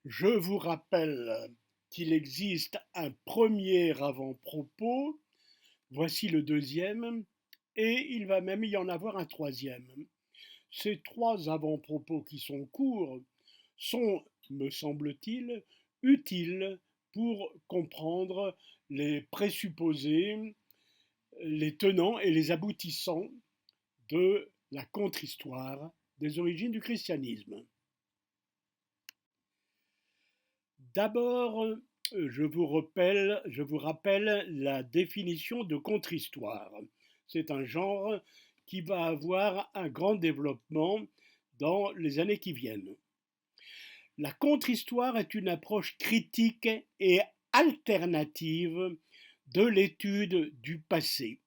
Je vous rappelle qu'il existe un premier avant-propos, voici le deuxième, et il va même y en avoir un troisième. Ces trois avant-propos qui sont courts sont, me semble-t-il, utiles pour comprendre les présupposés, les tenants et les aboutissants de la contre-histoire des origines du christianisme. D'abord, je vous rappelle la définition de contre-histoire. C'est un genre qui va avoir un grand développement dans les années qui viennent. La contre-histoire est une approche critique et alternative de l'étude du passé.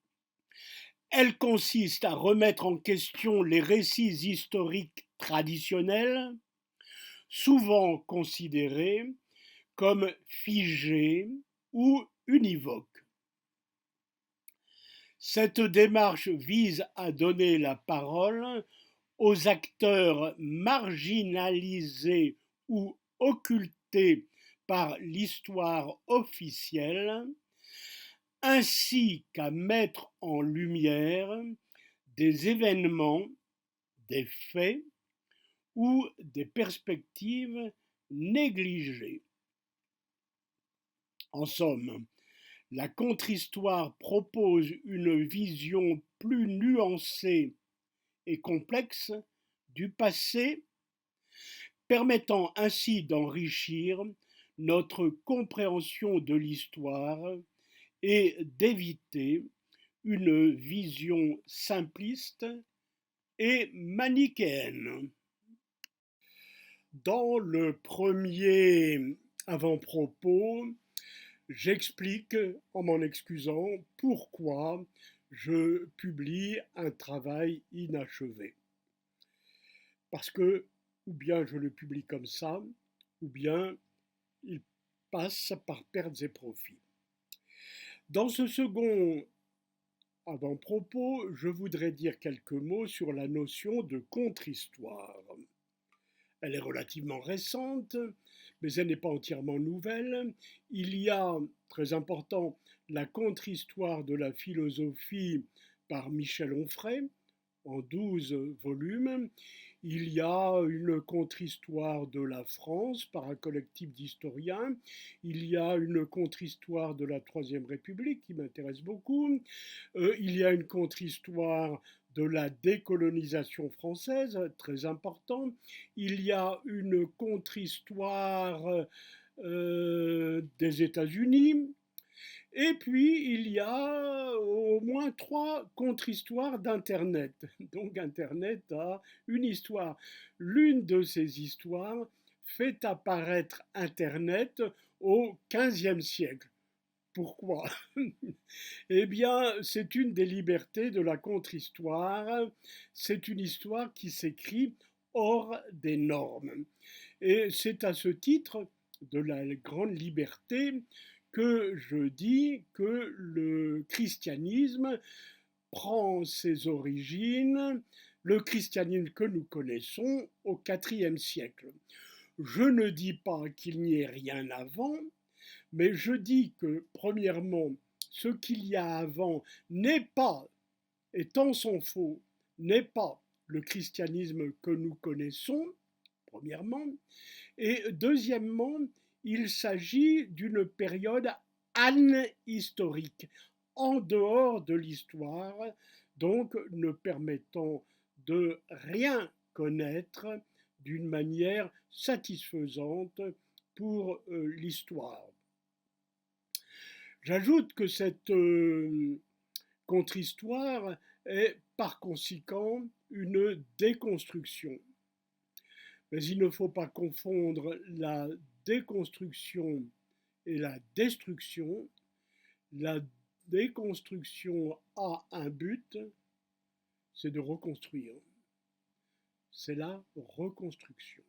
Elle consiste à remettre en question les récits historiques traditionnels, souvent considérés comme figé ou univoque. Cette démarche vise à donner la parole aux acteurs marginalisés ou occultés par l'histoire officielle, ainsi qu'à mettre en lumière des événements, des faits ou des perspectives négligées. En somme, la contre-histoire propose une vision plus nuancée et complexe du passé, permettant ainsi d'enrichir notre compréhension de l'histoire et d'éviter une vision simpliste et manichéenne. Dans le premier avant-propos, j'explique, en m'en excusant, pourquoi je publie un travail inachevé. Parce que, ou bien je le publie comme ça, ou bien il passe par pertes et profits. Dans ce second avant-propos, je voudrais dire quelques mots sur la notion de contre-histoire. Elle est relativement récente, mais elle n'est pas entièrement nouvelle. Il y a, très important, la contre-histoire de la philosophie par Michel Onfray, en 12 volumes. Il y a une contre-histoire de la France par un collectif d'historiens. Il y a une contre-histoire de la Troisième République qui m'intéresse beaucoup. Il y a une contre-histoire de la décolonisation française, très important. Il y a une contre-histoire des États-Unis. Et puis, il y a au moins trois contre-histoires d'Internet. Donc, Internet a une histoire. L'une de ces histoires fait apparaître Internet au XVe siècle. Pourquoi? Eh bien, c'est une des libertés de la contre-histoire. C'est une histoire qui s'écrit hors des normes. Et c'est à ce titre de la grande liberté que je dis que le christianisme prend ses origines, le christianisme que nous connaissons, au IVe siècle. Je ne dis pas qu'il n'y ait rien avant, mais je dis que, premièrement, ce qu'il y a avant n'est pas, et tant s'en faut, n'est pas le christianisme que nous connaissons, premièrement, et deuxièmement, il s'agit d'une période anhistorique, en dehors de l'histoire, donc ne permettant de rien connaître d'une manière satisfaisante pour l'histoire. J'ajoute que cette contre-histoire est par conséquent une déconstruction. Mais il ne faut pas confondre la déconstruction et la destruction. La déconstruction a un but, c'est de reconstruire. C'est la reconstruction.